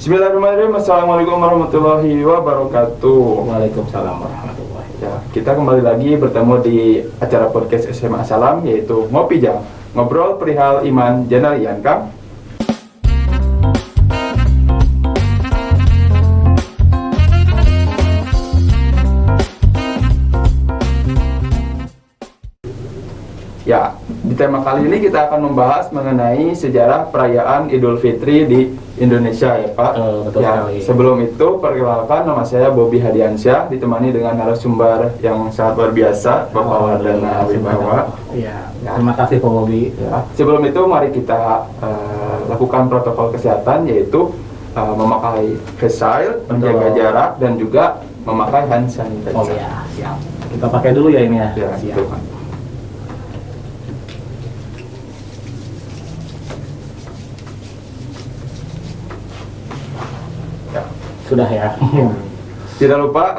Bismillahirrahmanirrahim. Assalamualaikum warahmatullahi wabarakatuh. Waalaikumsalam warahmatullahi wabarakatuh. Ya, kita kembali lagi bertemu di acara podcast SMA Salam, yaitu Ngopi Jam, ngobrol perihal iman janarian, Kang. Ya, di tema kali ini kita akan membahas mengenai sejarah perayaan Idul Fitri di Indonesia, ya Pak. Betul Ya, sekali. sebelum itu perkenalkan, nama saya Bobby Hadiansyah, ditemani dengan narasumber yang sangat luar biasa, Bapak Wardana Wibawa. Iya, terima kasih Pak Bobby. Ya, sebelum itu mari kita lakukan protokol kesehatan, yaitu memakai face shield, menjaga jarak, dan juga memakai hand sanitizer. Oh iya, siap. Kita pakai dulu ya ini ya. Ya, Siap. itu, Pak. Ya. Sudah ya. Tidak lupa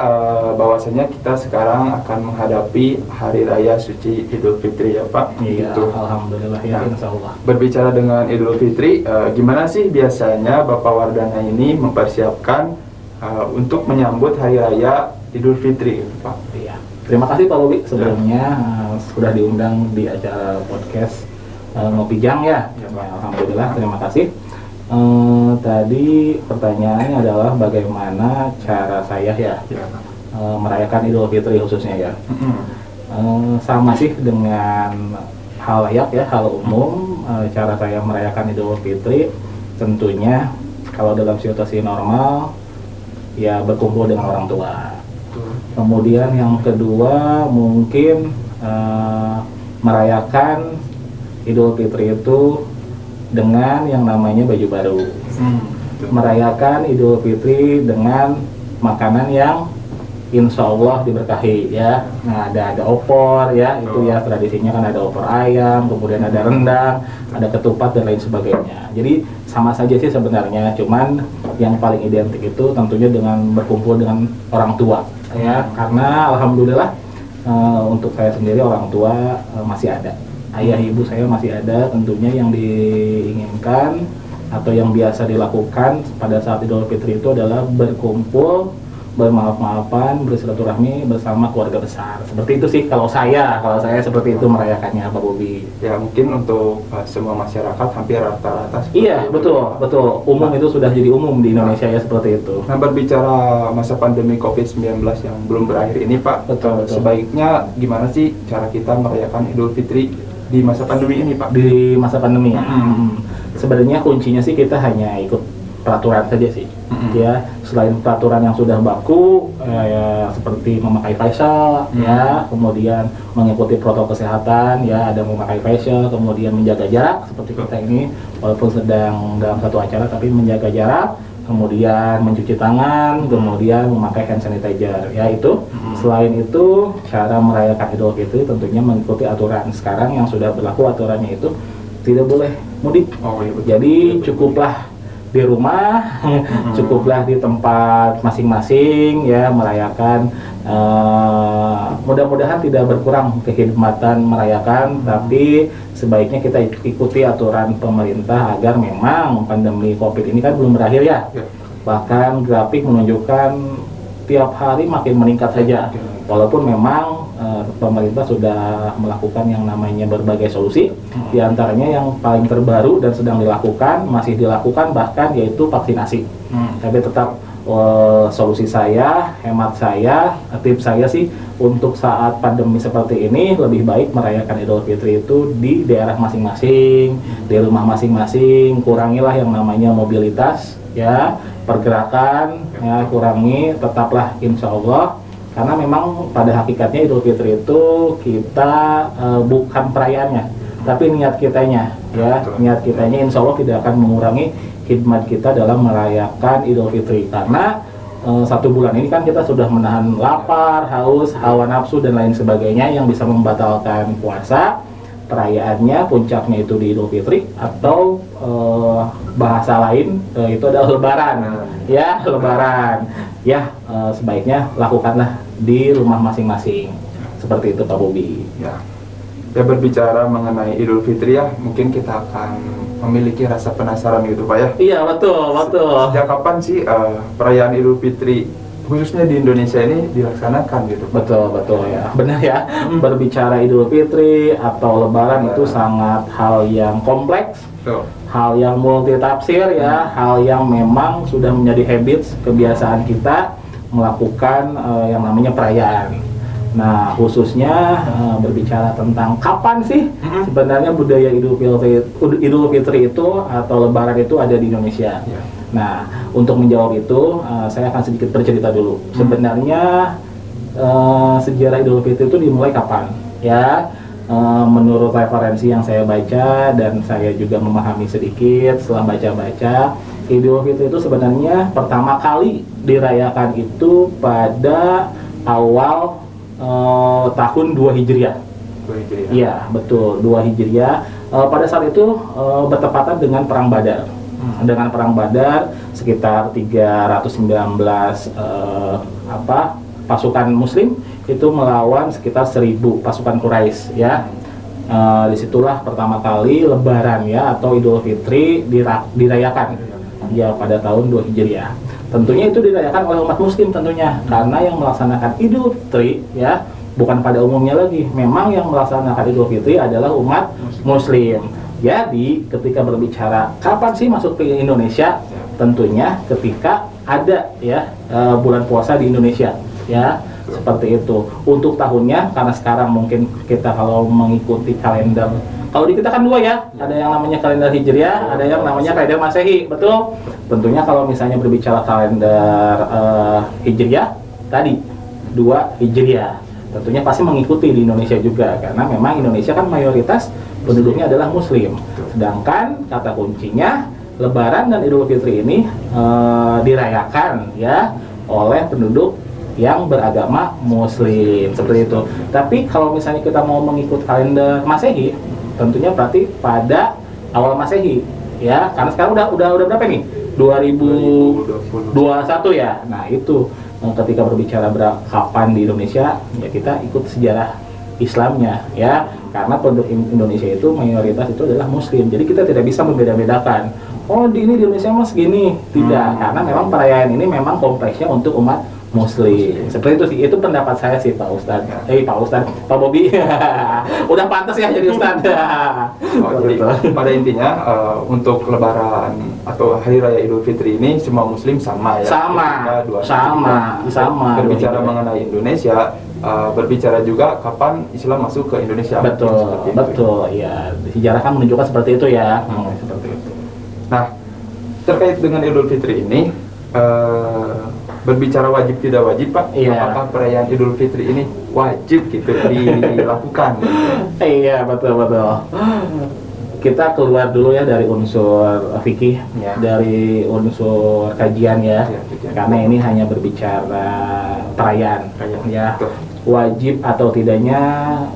bahwasanya kita sekarang akan menghadapi Hari Raya Suci Idul Fitri, ya Pak. Iya, Gitu. alhamdulillah ya, Nah, insya Allah. Berbicara dengan Idul Fitri, gimana sih biasanya Bapak Wardana ini mempersiapkan untuk menyambut Hari Raya Idul Fitri, Pak? Iya. Terima kasih Pak Bobby sebelumnya sudah diundang di acara podcast Ngopi Jam ya. Ya, Pak. Alhamdulillah, terima kasih. Tadi pertanyaannya adalah bagaimana cara saya ya Ya. merayakan Idul Fitri khususnya ya. Sama sih dengan halayak ya, hal umum. Cara saya merayakan Idul Fitri tentunya kalau dalam situasi normal ya berkumpul dengan orang tua. Kemudian yang kedua mungkin merayakan Idul Fitri itu dengan yang namanya baju baru. Merayakan Idul Fitri dengan makanan yang insya Allah diberkahi ya. Nah, ada opor ya, itu ya tradisinya kan, ada opor ayam, kemudian ada rendang, ada ketupat dan lain sebagainya. Jadi sama saja sih sebenarnya, cuman yang paling identik itu tentunya dengan berkumpul dengan orang tua ya, karena alhamdulillah untuk saya sendiri orang tua masih ada. Ayah ibu saya masih ada. Tentunya yang diinginkan atau yang biasa dilakukan pada saat Idul Fitri itu adalah berkumpul, bermaaf-maafan, bersilaturahmi bersama keluarga besar. Seperti itu sih kalau saya seperti itu merayakannya, Pak Bobby. Ya, mungkin untuk semua masyarakat hampir rata-rata seperti Iya, itu, betul, Pak. betul. Umum itu sudah jadi umum di Indonesia ya, seperti itu. Nah, berbicara masa pandemi COVID-19 yang belum berakhir ini, Pak, Betul. sebaiknya gimana sih cara kita merayakan Idul Fitri di masa pandemi ini, Pak? Di masa pandemi ya. Mm-mm. Sebenarnya kuncinya sih kita hanya ikut peraturan saja sih. Mm-mm. Ya, selain peraturan yang sudah baku ya, seperti memakai facial ya, kemudian mengikuti protokol kesehatan ya, ada memakai facial, kemudian menjaga jarak seperti kita ini walaupun sedang dalam satu acara tapi menjaga jarak, kemudian mencuci tangan, kemudian memakai hand sanitizer ya. Itu selain itu cara merayakan Idul Fitri tentunya mengikuti aturan sekarang yang sudah berlaku. Aturannya itu tidak boleh mudik. Oh, iya, betul. Jadi cukuplah di rumah, cukuplah di tempat masing-masing ya merayakan. Mudah-mudahan tidak berkurang kekhidmatan merayakan, tapi sebaiknya kita ikuti aturan pemerintah agar memang pandemi COVID ini kan belum berakhir ya. Ya. Bahkan grafik menunjukkan tiap hari makin meningkat saja. Walaupun memang pemerintah sudah melakukan yang namanya berbagai solusi, di antaranya yang paling terbaru dan sedang dilakukan, masih dilakukan bahkan, yaitu vaksinasi. Tapi tetap solusi saya, hemat saya, tips saya sih untuk saat pandemi seperti ini lebih baik merayakan Idul Fitri itu di daerah masing-masing, di rumah masing-masing. Kurangilah yang namanya mobilitas ya, pergerakan ya, kurangi, tetaplah insya Allah. Karena memang pada hakikatnya Idul Fitri itu kita bukan perayaannya, tapi niat kitanya ya. Niat kitanya insya Allah tidak akan mengurangi khidmat kita dalam merayakan Idul Fitri. Karena 1 bulan ini kan kita sudah menahan lapar, haus, hawa nafsu dan lain sebagainya yang bisa membatalkan puasa. Perayaannya puncaknya itu di Idul Fitri, atau bahasa lain itu adalah Lebaran ya, Lebaran ya. Sebaiknya lakukanlah di rumah masing-masing seperti itu, Pak Bobby. Ya. Ya, berbicara mengenai Idul Fitri ya, mungkin kita akan memiliki rasa penasaran gitu Pak ya. Iya, betul, betul. Sejak kapan sih perayaan Idul Fitri khususnya di Indonesia ini dilaksanakan gitu Pak? Betul, betul ya. Benar ya. Berbicara Idul Fitri atau Lebaran itu sangat hal yang kompleks, Betul. hal yang multitafsir ya, hal yang memang sudah menjadi habits, kebiasaan kita melakukan yang namanya perayaan. Nah, khususnya berbicara tentang kapan sih sebenarnya budaya Idul Fitri itu atau Lebaran itu ada di Indonesia. Ya. Nah, untuk menjawab itu, saya akan sedikit bercerita dulu. Sebenarnya sejarah Idul Fitri itu dimulai kapan? Ya, menurut referensi yang saya baca dan saya juga memahami sedikit setelah baca-baca, Idul Fitri itu sebenarnya pertama kali dirayakan itu pada awal tahun 2 Hijriah. 2 Hijriah. Iya, betul, 2 Hijriah. Pada saat itu bertepatan dengan Perang Badar. Dengan Perang Badar sekitar 319 pasukan Muslim itu melawan sekitar 1000 pasukan Quraisy ya. Disitulah pertama kali Lebaran ya atau Idul Fitri dirayakan ya pada tahun 2 Hijriah. Tentunya itu dirayakan oleh umat Muslim tentunya karena yang melaksanakan Idul Fitri ya bukan pada umumnya lagi. Memang yang melaksanakan Idul Fitri adalah umat Muslim. Jadi ketika berbicara kapan sih masuk ke Indonesia, tentunya ketika ada ya bulan puasa di Indonesia ya seperti itu. Untuk tahunnya karena sekarang mungkin kita kalau mengikuti kalender, kalau di kita kan dua ya, ada yang namanya kalender Hijriah, ada yang namanya kalender Masehi, betul. Tentunya kalau misalnya berbicara kalender Hijriah tadi 2 Hijriah, tentunya pasti mengikuti di Indonesia juga karena memang Indonesia kan mayoritas penduduknya adalah Muslim. Sedangkan kata kuncinya Lebaran dan Idul Fitri ini dirayakan ya oleh penduduk yang beragama Muslim seperti itu. Tapi kalau misalnya kita mau mengikut kalender Masehi, tentunya berarti pada awal Masehi ya. Karena sekarang udah berapa nih? 2021 ya. Nah, itu ketika berbicara kapan di Indonesia ya kita ikut sejarah Islamnya ya. Karena penduduk Indonesia itu mayoritas itu adalah Muslim. Jadi kita tidak bisa membeda-bedakan. Oh, di Indonesia mas gini. Tidak, karena memang perayaan ini memang kompleksnya untuk umat Muslim. Seperti itu sih, itu pendapat saya sih Pak Ustadz. Pak Bobi. Udah pantas ya jadi Ustadz. Jadi pada intinya untuk Lebaran atau Hari Raya Idul Fitri ini semua Muslim sama ya. Sama. Berbicara mengenai Indonesia, berbicara juga kapan Islam masuk ke Indonesia. Betul. Ya, sejarah kan menunjukkan seperti itu ya. Seperti itu. Nah, terkait dengan Idul Fitri ini, berbicara wajib tidak wajib Pak, apakah perayaan Idul Fitri ini wajib gitu dilakukan? Iya, betul. Kita keluar dulu ya dari unsur fikih, dari unsur kajian ya, karena ini hanya berbicara perayaan ya. Wajib atau tidaknya,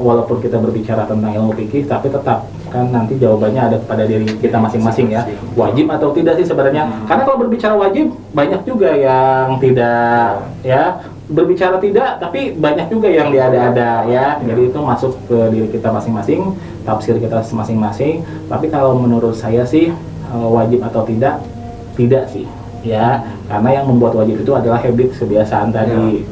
walaupun kita berbicara tentang ilmu fikih, tapi tetap kan nanti jawabannya ada pada diri kita masing-masing ya. Wajib atau tidak sih sebenarnya? Karena kalau berbicara wajib banyak juga yang tidak ya. Berbicara tidak, tapi banyak juga yang diada-ada ya. Jadi itu masuk ke diri kita masing-masing, tafsir kita masing-masing. Tapi kalau menurut saya sih wajib atau tidak sih ya. Karena yang membuat wajib itu adalah habit, kebiasaan tadi.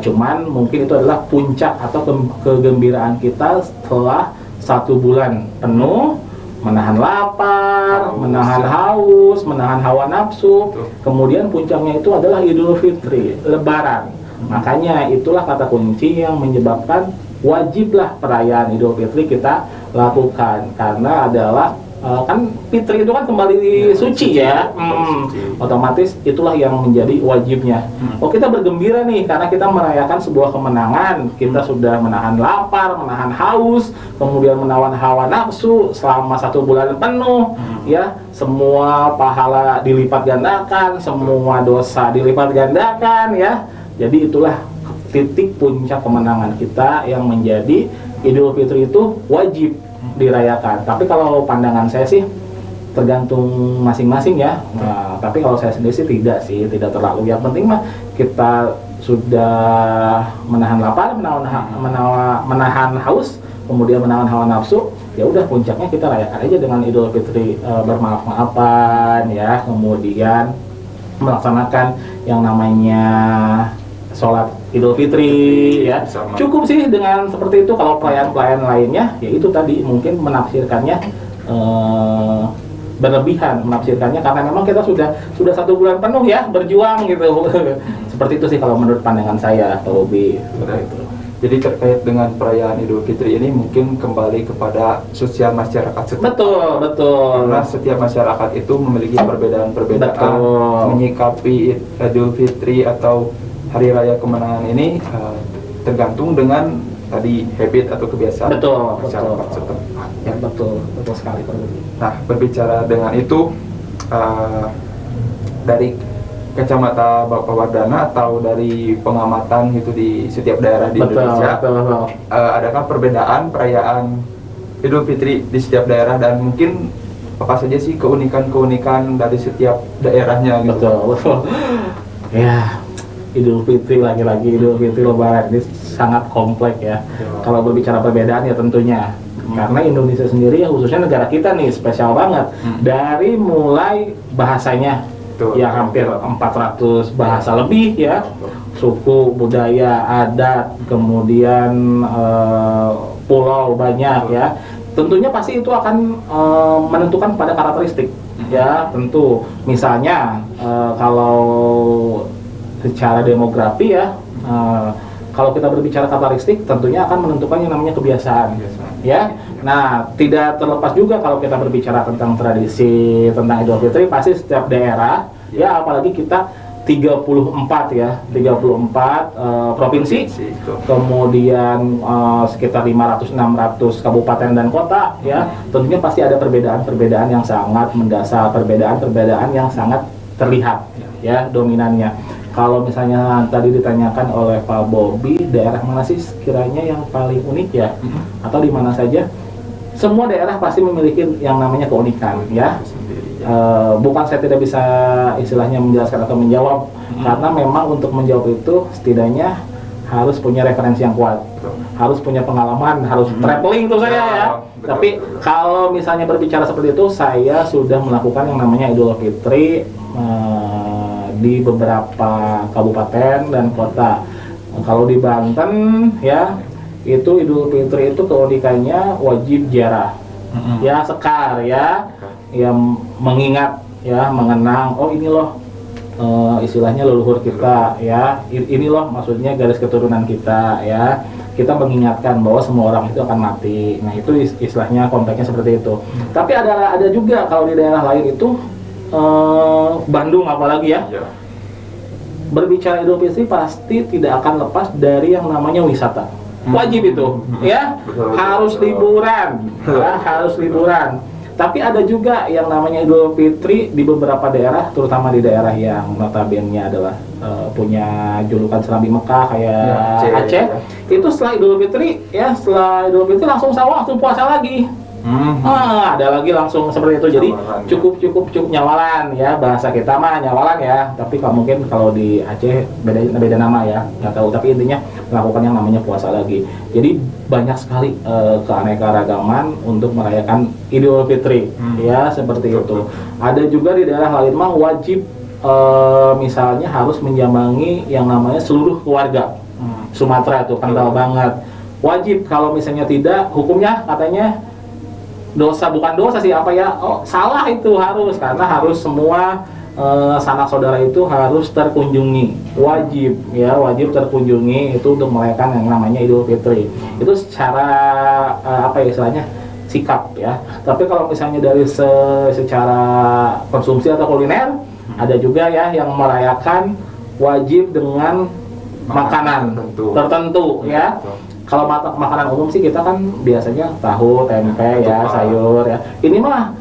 Cuman mungkin itu adalah puncak atau kegembiraan kita setelah 1 bulan penuh menahan lapar, menahan haus, menahan hawa nafsu. Kemudian puncaknya itu adalah Idul Fitri, Lebaran. Makanya itulah kata kunci yang menyebabkan wajiblah perayaan Idul Fitri kita lakukan, karena adalah kan Fitri itu kan kembali suci ya. Otomatis itulah yang menjadi wajibnya. Oh, kita bergembira nih karena kita merayakan sebuah kemenangan. Kita sudah menahan lapar, menahan haus, kemudian menahan hawa nafsu selama 1 bulan penuh ya. Semua pahala dilipat gandakan, semua dosa dilipat gandakan ya. Jadi itulah titik puncak kemenangan kita yang menjadi Idul Fitri itu wajib dirayakan. Tapi kalau pandangan saya sih tergantung masing-masing ya. Nah, tapi kalau saya sendiri sih tidak terlalu. Yang penting mah kita sudah menahan lapar, menahan haus, kemudian menahan hawa nafsu, ya udah puncaknya kita rayakan aja dengan Idul Fitri, bermaaf-maafan ya, kemudian melaksanakan yang namanya sholat Idul Fitri ya. Bersama. Cukup sih dengan seperti itu. Kalau perayaan-perayaan lainnya ya itu tadi mungkin menafsirkannya berlebihan, menafsirkannya karena memang kita sudah 1 bulan penuh ya berjuang gitu. Seperti itu sih kalau menurut pandangan saya, Pak Bobi. Seperti itu. Jadi terkait dengan perayaan Idul Fitri ini mungkin kembali kepada sosial masyarakat setempat. Betul. Karena setiap masyarakat itu memiliki perbedaan-perbedaan Betul. menyikapi Idul Fitri atau Hari Raya Kemenangan ini tergantung dengan tadi habit atau kebiasaan Betul. masyarakat setempat. Ya, betul sekali Pak Bobi. Nah, berbicara dengan itu dari kacamata Bapak Wardana atau dari pengamatan itu di setiap daerah di Indonesia, Betul. adakah perbedaan perayaan Idul Fitri di setiap daerah dan mungkin apa saja sih keunikan-keunikan dari setiap daerahnya gitu? Betul. Ya, Idul Fitri lagi-lagi Idul Fitri Lebaran ini sangat kompleks ya. Kalau berbicara perbedaan ya tentunya karena Indonesia sendiri ya khususnya negara kita nih spesial banget. Dari mulai bahasanya yang hampir 400 bahasa lebih ya, suku, budaya, adat, kemudian pulau banyak ya. Tentunya pasti itu akan menentukan pada karakteristik ya, tentu. Misalnya kalau secara demografi ya, kalau kita berbicara karakteristik tentunya akan menentukan yang namanya kebiasaan ya. Nah, tidak terlepas juga kalau kita berbicara tentang tradisi, tentang Idul Fitri, pasti setiap daerah ya, apalagi kita 34 ya, 34 provinsi, kemudian sekitar 500-600 kabupaten dan kota ya, tentunya pasti ada perbedaan-perbedaan yang sangat mendasar, perbedaan-perbedaan yang sangat terlihat ya dominannya. Kalau misalnya tadi ditanyakan oleh Pak Bobi, daerah mana sih sekiranya yang paling unik ya? Atau di mana saja? Semua daerah pasti memiliki yang namanya keunikan ya. Bukan saya tidak bisa istilahnya menjelaskan atau menjawab, karena memang untuk menjawab itu setidaknya harus punya referensi yang kuat, harus punya pengalaman, harus traveling tuh saya ya. Tapi kalau misalnya berbicara seperti itu, saya sudah melakukan yang namanya Idul Fitri di beberapa kabupaten dan kota. Kalau di Banten ya, itu Idul Fitri itu keunikannya wajib ziarah ya, sekar ya, yang mengingat ya, mengenang, oh ini loh istilahnya leluhur kita ya, ini loh maksudnya garis keturunan kita ya, kita mengingatkan bahwa semua orang itu akan mati. Nah, itu istilahnya konteksnya seperti itu. Tapi ada juga kalau di daerah lain itu Bandung apalagi ya, berbicara Idul Fitri pasti tidak akan lepas dari yang namanya wisata. Wajib itu ya, harus liburan ya, harus liburan. Tapi ada juga yang namanya Idul Fitri di beberapa daerah, terutama di daerah yang notabene adalah punya julukan Serambi Mekah kayak Aceh. Itu setelah Idul Fitri ya, setelah Idul Fitri langsung sawah, langsung puasa lagi. Ada lagi langsung seperti itu. Jadi cukup nyawalan ya, bahasa kita mah nyawalan ya. Tapi mungkin kalau di Aceh beda nama ya, nggak tahu. Tapi intinya melakukan yang namanya puasa lagi. Jadi banyak sekali keanekaragaman untuk merayakan Idul Fitri ya, seperti itu. Ada juga di daerah lain mah wajib misalnya harus menjambangi yang namanya seluruh keluarga. Sumatera itu kental banget. Wajib, kalau misalnya tidak, hukumnya katanya dosa, bukan dosa sih apa ya, salah itu harus, karena harus semua sanak saudara itu harus terkunjungi, wajib ya, wajib terkunjungi itu untuk merayakan yang namanya Idul Fitri. Itu secara apa ya istilahnya, sikap ya. Tapi kalau misalnya dari secara konsumsi atau kuliner, ada juga ya yang merayakan wajib dengan makanan tertentu ya. Kalau makanan umum sih kita kan biasanya tahu, tempe ya, sayur ya. Ini mah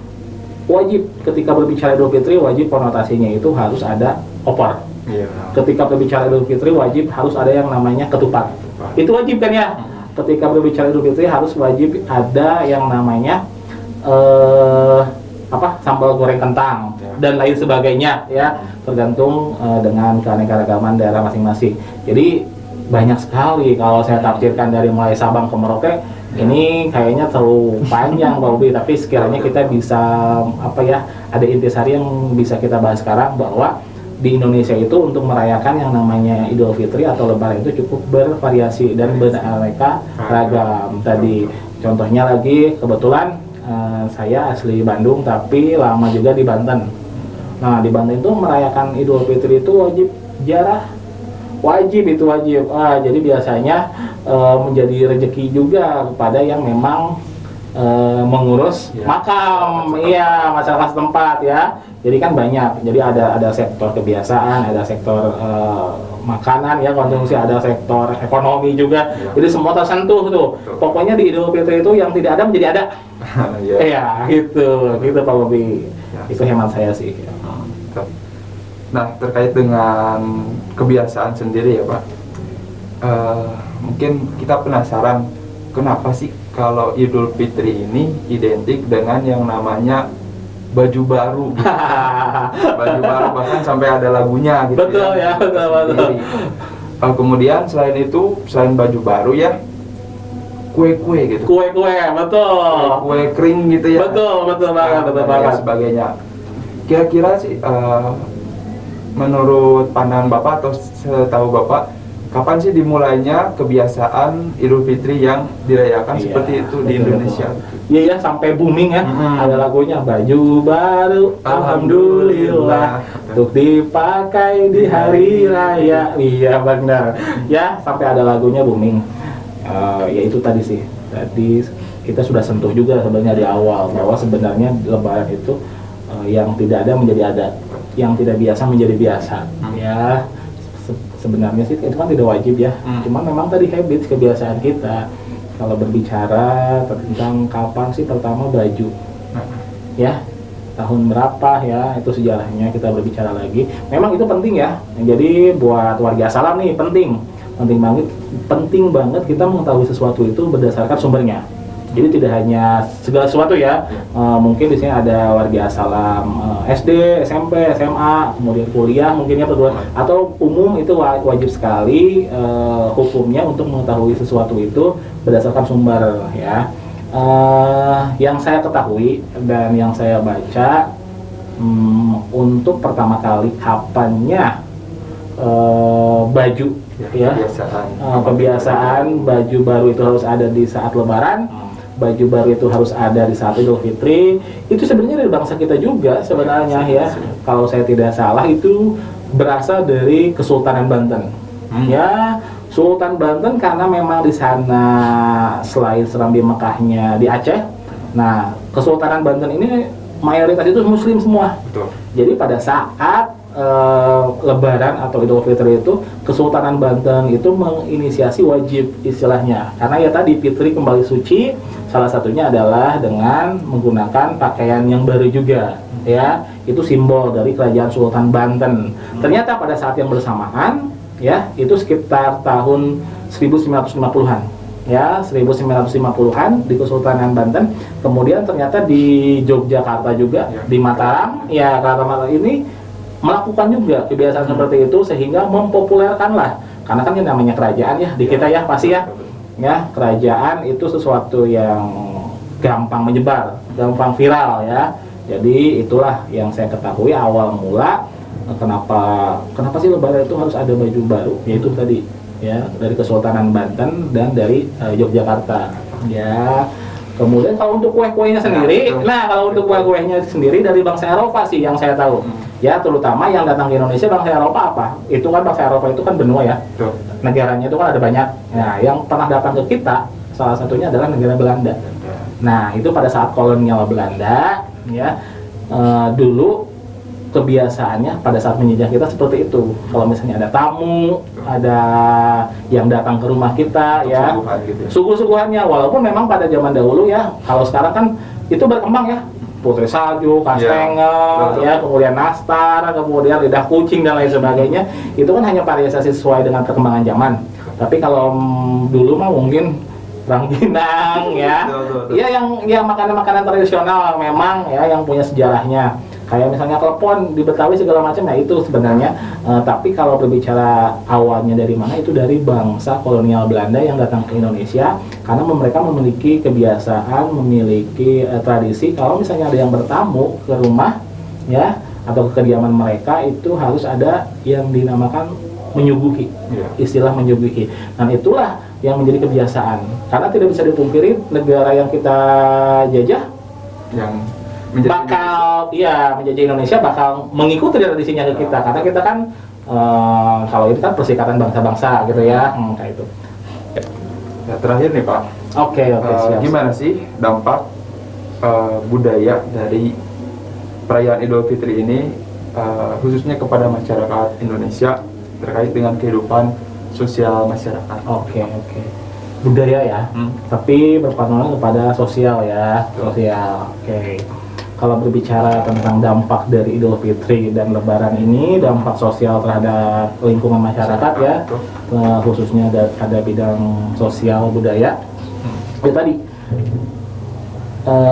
wajib ketika berbicara Idul Fitri, wajib konotasinya itu harus ada opor. Ketika berbicara Idul Fitri wajib harus ada yang namanya ketupat. Itu wajib kan ya? Ketika berbicara Idul Fitri harus wajib ada yang namanya sambal goreng kentang dan lain sebagainya ya, tergantung dengan keanekaragaman daerah masing-masing. Jadi banyak sekali kalau saya tafsirkan dari mulai Sabang ke Merauke, Ini kayaknya terlalu panjang Pak Ubi, tapi sekiranya kita bisa ada intisari yang bisa kita bahas sekarang, bahwa di Indonesia itu untuk merayakan yang namanya Idul Fitri atau Lebaran itu cukup bervariasi dan beraneka ragam. Tadi contohnya lagi, kebetulan saya asli Bandung tapi lama juga di Banten. Nah, di Banten itu merayakan Idul Fitri itu wajib ziarah. Wajib. Jadi biasanya menjadi rezeki juga kepada yang memang mengurus makam, masyarakat setempat ya. Jadi kan banyak. Jadi ada sektor kebiasaan, ada sektor makanan ya, konsumsi, ada sektor ekonomi juga. Jadi semua tersentuh tuh. Pokoknya di Idul Fitri itu yang tidak ada menjadi ada. gitu Pak Bobi. Itu hemat saya sih. Nah, terkait dengan kebiasaan sendiri ya Pak, mungkin kita penasaran kenapa sih kalau Idul Fitri ini identik dengan yang namanya baju baru gitu. Baju baru, bahkan sampai ada lagunya gitu. Betul ya, betul. Kemudian selain itu, selain baju baru ya, kue-kue gitu. Kue, betul. Kue kering gitu ya. Betul banget. Dan sebagainya. Kira-kira sih menurut pandangan Bapak atau setahu Bapak, kapan sih dimulainya kebiasaan Idul Fitri yang dirayakan seperti itu di Indonesia? Iya, sampai booming ya. Ada lagunya, baju baru alhamdulillah untuk dipakai di hari raya. Iya benar. Ya, sampai ada lagunya booming. Ya itu tadi sih. Tadi kita sudah sentuh juga sebenarnya di awal bahwa sebenarnya Lebaran itu yang tidak ada menjadi ada, yang tidak biasa menjadi biasa. Ya, sebenarnya sih itu kan tidak wajib ya. Cuman memang tadi habit, kebiasaan kita. Kalau berbicara tentang kapan sih pertama baju, ya tahun berapa ya, itu sejarahnya kita berbicara lagi. Memang itu penting ya. Jadi buat warga Salam nih penting banget kita mengetahui sesuatu itu berdasarkan sumbernya. Jadi tidak hanya segala sesuatu ya. Mungkin di sini ada warga Salam SD, SMP, SMA, kemudian kuliah mungkin ya perguruan atau umum, itu wajib sekali hukumnya untuk mengetahui sesuatu itu berdasarkan sumber ya. Yang saya ketahui dan yang saya baca, untuk pertama kali kapannya baju ya, kebiasaan baju baru itu harus ada di saat Lebaran. Baju baru itu harus ada di saat Idul Fitri. Itu sebenarnya dari bangsa kita juga sebenarnya ya. Kalau saya tidak salah itu berasal dari Kesultanan Banten. Ya, Sultan Banten karena memang di sana selain Serambi Mekahnya di Aceh. Nah, Kesultanan Banten ini mayoritas itu Muslim semua. Betul. Jadi pada saat Lebaran atau Idul Fitri itu Kesultanan Banten itu menginisiasi wajib istilahnya, karena ya tadi Fitri kembali suci, salah satunya adalah dengan menggunakan pakaian yang baru juga ya, itu simbol dari kerajaan Sultan Banten. Ternyata pada saat yang bersamaan ya, itu sekitar tahun 1950-an ya, 1950-an di Kesultanan Banten. Kemudian ternyata di Yogyakarta juga di Mataram ya, Mataram ini melakukan juga kebiasaan seperti itu, sehingga mempopulerkan lah, karena kan ini namanya kerajaan ya di kita ya pasti ya, kerajaan itu sesuatu yang gampang menyebar, gampang viral ya. Jadi itulah yang saya ketahui awal mula kenapa sih Lebaran itu harus ada baju baru, yaitu tadi ya dari Kesultanan Banten dan dari Yogyakarta ya. Kemudian kalau untuk kue-kuenya sendiri, kalau untuk kue-kuenya sendiri dari bangsa Eropa sih yang saya tahu. Ya, terutama yang datang ke Indonesia bangsa Eropa apa? Itu kan bangsa Eropa itu kan benua ya. Negaranya itu kan ada banyak. Nah, yang pernah datang ke kita salah satunya adalah negara Belanda. Nah, itu pada saat kolonial Belanda ya, dulu kebiasaannya pada saat menjajah kita seperti itu. Kalau misalnya ada tamu, ada yang datang ke rumah kita ya, suguh-suguhannya, walaupun memang pada zaman dahulu ya, kalau sekarang kan itu berkembang ya, putri salju, kastengel ya, kemudian nastar, kemudian lidah kucing dan lain sebagainya. Itu kan hanya variasi sesuai dengan perkembangan zaman. Tapi kalau dulu mah mungkin rangginang ya, ya yang makanan-makanan tradisional memang ya, yang punya sejarahnya. kayak misalnya telepon di Betawi segala macam, nah itu sebenarnya. Tapi kalau berbicara awalnya dari mana, itu dari bangsa kolonial Belanda yang datang ke Indonesia, karena mereka memiliki kebiasaan, memiliki tradisi kalau misalnya ada yang bertamu ke rumah ya atau ke kediaman mereka, itu harus ada yang dinamakan menyuguhi, istilah menyuguhi. Dan itulah yang menjadi kebiasaan, karena tidak bisa dipungkiri negara yang kita jajah yang menjadi menjajah Indonesia bakal mengikuti tradisinya ke kita, karena kita kan kalau ini kan perserikatan bangsa-bangsa gitu ya, kayak itu. Ya, terakhir nih Pak. Oke, siap. Gimana sih dampak budaya dari perayaan Idul Fitri ini khususnya kepada masyarakat Indonesia terkait dengan kehidupan sosial masyarakat? Oke. Budaya ya, tapi berpandangan kepada sosial ya. Sosial. Oke. Kalau berbicara tentang dampak dari Idul Fitri dan Lebaran ini, dampak sosial terhadap lingkungan masyarakat ya, khususnya ada bidang sosial budaya. Ya tadi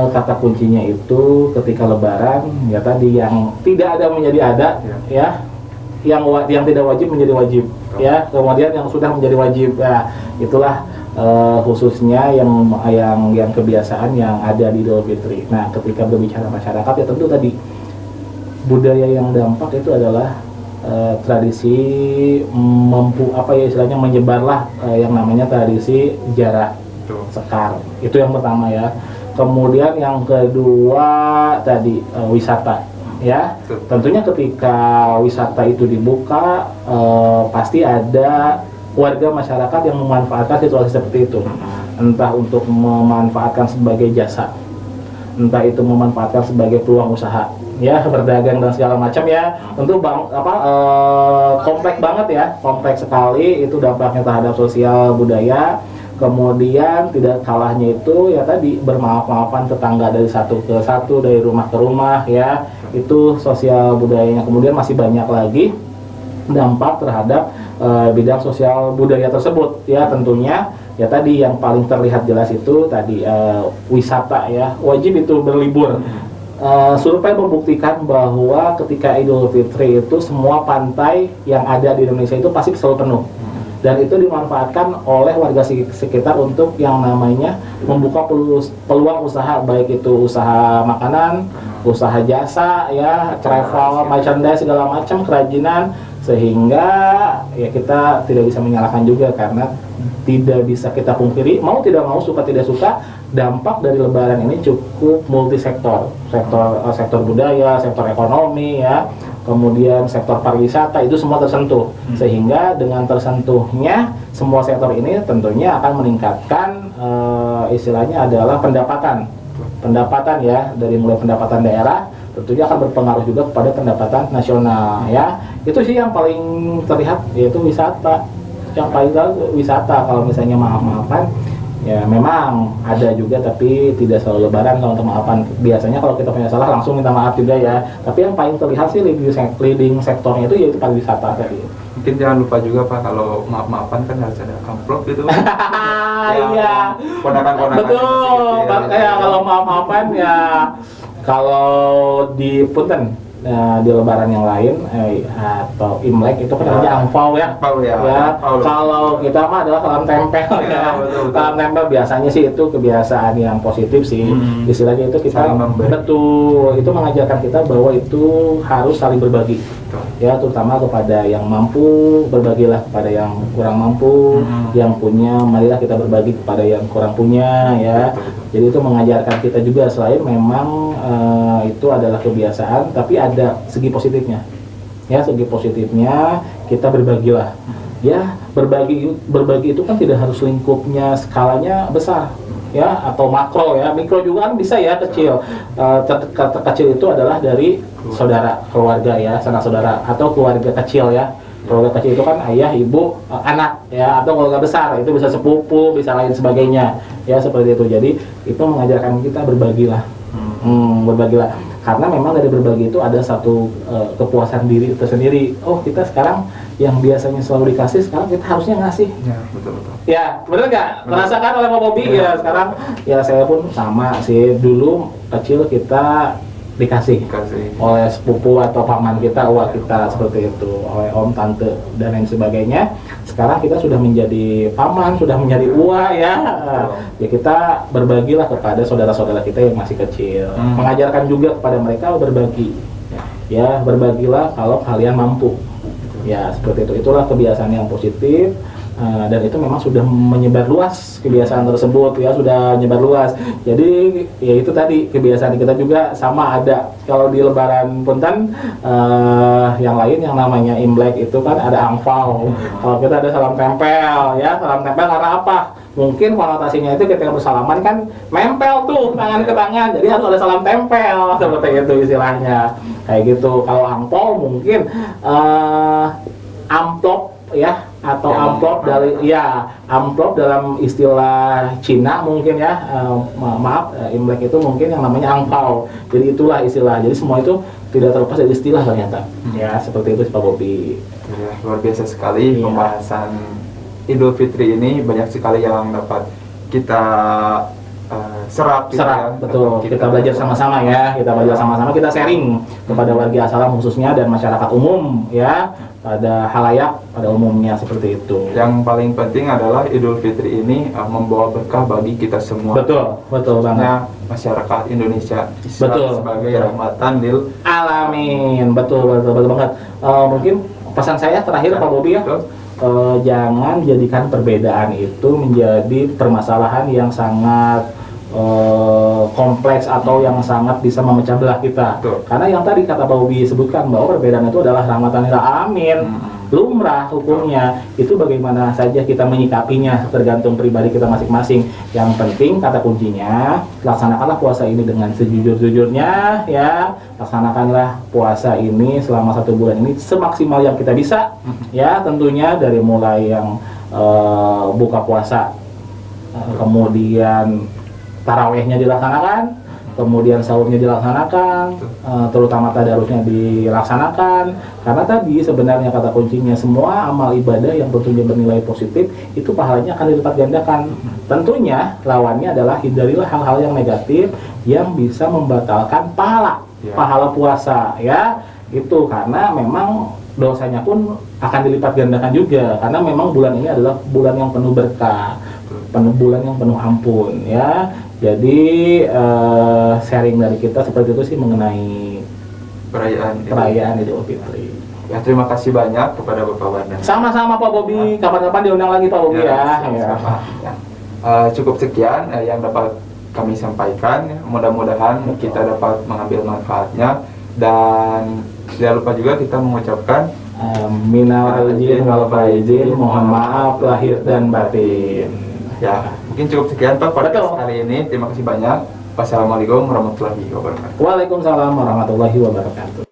kata kuncinya itu ketika Lebaran ya tadi, yang tidak ada menjadi ada ya, yang tidak wajib menjadi wajib ya, kemudian yang sudah menjadi wajib ya, itulah khususnya yang kebiasaan yang ada di Idul Fitri. Nah, ketika berbicara masyarakat ya tentu tadi budaya yang dampak itu adalah tradisi istilahnya menyebarlah yang namanya tradisi jarak sekar. Itu yang pertama ya. Kemudian yang kedua tadi wisata ya. Tentunya ketika wisata itu dibuka pasti ada warga masyarakat yang memanfaatkan situasi seperti itu, entah untuk memanfaatkan sebagai jasa, entah itu memanfaatkan sebagai peluang usaha ya, berdagang dan segala macam ya. Tentu kompleks banget ya, kompleks sekali itu dampaknya terhadap sosial budaya. Kemudian tidak kalahnya itu ya tadi bermaaf-maafan tetangga dari satu ke satu, dari rumah ke rumah ya, itu sosial budayanya. Kemudian masih banyak lagi dampak terhadap bidang sosial budaya tersebut ya, tentunya ya tadi yang paling terlihat jelas itu tadi wisata ya, wajib itu berlibur. Survei membuktikan bahwa ketika Idul Fitri itu semua pantai yang ada di Indonesia itu pasti selalu penuh, dan itu dimanfaatkan oleh warga sekitar untuk yang namanya membuka peluang usaha, baik itu usaha makanan, usaha jasa ya, travel, merchandise segala macam, kerajinan, sehingga ya kita tidak bisa menyalahkan juga, karena tidak bisa kita pungkiri, mau tidak mau, suka tidak suka, dampak dari Lebaran ini cukup multisektor, sektor budaya, sektor ekonomi ya, kemudian sektor pariwisata, itu semua tersentuh. Sehingga dengan tersentuhnya semua sektor ini tentunya akan meningkatkan istilahnya adalah pendapatan ya, dari mulai pendapatan daerah, tentunya akan berpengaruh juga kepada pendapatan nasional ya. Itu sih yang paling terlihat, yaitu wisata. Yang paling terlihat wisata. Kalau misalnya maaf-maafan ya memang ada juga, tapi tidak selalu Lebaran kalau untuk maafan. Biasanya kalau kita punya salah langsung minta maaf juga ya. Tapi yang paling terlihat sih leading sektornya itu yaitu pariwisata tadi. Mungkin jangan lupa juga Pak, kalau maaf-maafan kan harus ada amplop gitu. Iya. Ponakan-ponakan. Betul. Kayak kalau maaf-maafan ya, kalau di Punten di Lebaran yang lain atau Imlek itu kan namanya angpau ya. Kalau kita mah adalah salam tempel ya. Salam tempel biasanya sih itu kebiasaan yang positif sih. Istilahnya itu kita betul, itu mengajarkan kita bahwa itu harus saling berbagi. Ya, terutama kepada yang mampu, berbagilah kepada yang kurang mampu. Yang punya, marilah kita berbagi kepada yang kurang punya ya. Jadi itu mengajarkan kita juga, selain memang itu adalah kebiasaan, tapi ada segi positifnya. Ya, segi positifnya kita berbagilah. Ya, berbagi itu kan tidak harus lingkupnya skalanya besar ya, atau makro ya, mikro juga kan bisa ya, kecil. Terkecil itu adalah dari saudara, keluarga ya, sanak saudara, atau keluarga kecil ya. Keluarga kecil itu kan ayah, ibu, anak ya, atau keluarga besar itu bisa sepupu, bisa lain sebagainya ya, seperti itu. Jadi itu mengajarkan kita berbagilah. Berbagilah, karena memang dari berbagi itu ada satu kepuasan diri tersendiri. Oh, kita sekarang yang biasanya selalu dikasih, sekarang kita harusnya ngasih. Ya, betul. Ya, benar nggak? Merasakan oleh Pak Bobi ya. Sekarang ya saya pun sama sih. Dulu kecil kita dikasih Kasih. oleh sepupu atau paman kita, uang kita seperti itu, oleh om, tante dan lain sebagainya. Sekarang kita sudah menjadi paman, sudah menjadi uwa ya. Ya kita berbagilah kepada saudara-saudara kita yang masih kecil. Mengajarkan juga kepada mereka berbagi. Ya, berbagilah kalau kalian mampu. Ya, seperti itu. Itulah kebiasaan yang positif. Dan itu memang sudah menyebar luas kebiasaan tersebut ya, sudah menyebar luas. Jadi ya itu tadi kebiasaan kita juga sama ada. Kalau di Lebaran Punten yang lain yang namanya Imlek itu kan ada angpau. Kalau kita ada salam tempel ya, salam tempel karena apa? Mungkin konotasinya itu ketika bersalaman kan nempel tuh tangan ke tangan, jadi harus ada salam tempel seperti itu istilahnya. Kayak gitu. Kalau angpau mungkin amplop ya, atau amplop dari ya, amplop dalam istilah Cina mungkin ya, maaf, Imlek itu mungkin yang namanya angpau. Jadi itulah istilah. Jadi semua itu tidak terlepas dari istilah ternyata. Ya, seperti itu Pak Bobi. Ya, luar biasa sekali pembahasan Idul Fitri ini, banyak sekali yang dapat kita serap gitu ya. Betul. Kita belajar sama-sama ya, kita belajar sama-sama, kita sharing kepada warga Asalam khususnya dan masyarakat umum ya, pada halayak pada umumnya seperti itu. Yang paling penting adalah Idul Fitri ini membawa berkah bagi kita semua. Betul banget. Masyarakat Indonesia Islam sebagai rahmatan lil alamin. Betul banget. Mungkin pesan saya terakhir Pak Bobi ya. Jangan jadikan perbedaan itu menjadi permasalahan yang sangat kompleks atau yang sangat bisa memecah belah kita. Karena yang tadi kata Pak Bobi sebutkan bahwa perbedaan itu adalah rahmatan lil alamin, lumrah hukumnya. Itu bagaimana saja kita menyikapinya tergantung pribadi kita masing-masing. Yang penting kata kuncinya, laksanakanlah puasa ini dengan sejujur-jujurnya ya. Laksanakanlah puasa ini selama 1 bulan ini semaksimal yang kita bisa ya, tentunya dari mulai yang buka puasa, kemudian tarawehnya dilaksanakan, kemudian sahurnya dilaksanakan, terutama tadarusnya dilaksanakan. Karena tadi sebenarnya kata kuncinya semua amal ibadah yang tentunya bernilai positif itu pahalanya akan dilipat gandakan. Tentunya lawannya adalah hindarilah hal-hal yang negatif yang bisa membatalkan pahala puasa ya. Itu karena memang dosanya pun akan dilipat gandakan juga, karena memang bulan ini adalah bulan yang penuh berkah, bulan yang penuh ampun ya. Jadi sharing dari kita seperti itu sih mengenai perayaan Idul Fitri. Ya, terima kasih banyak kepada Bapak Wardan. Sama-sama Pak Bobi, kapan-kapan diundang lagi Pak Bobi ya. Cukup sekian yang dapat kami sampaikan. Mudah-mudahan kita dapat mengambil manfaatnya, dan tidak lupa juga kita mengucapkan minal aidin wal faizin, mohon maaf lahir dan batin. Ya, mungkin cukup sekian Pak podcast kali ini. Terima kasih banyak. Wassalamualaikum warahmatullahi wabarakatuh. Waalaikumsalam warahmatullahi wabarakatuh.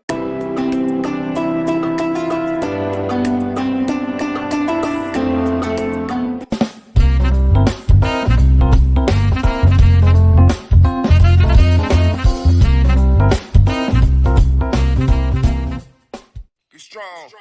Strong.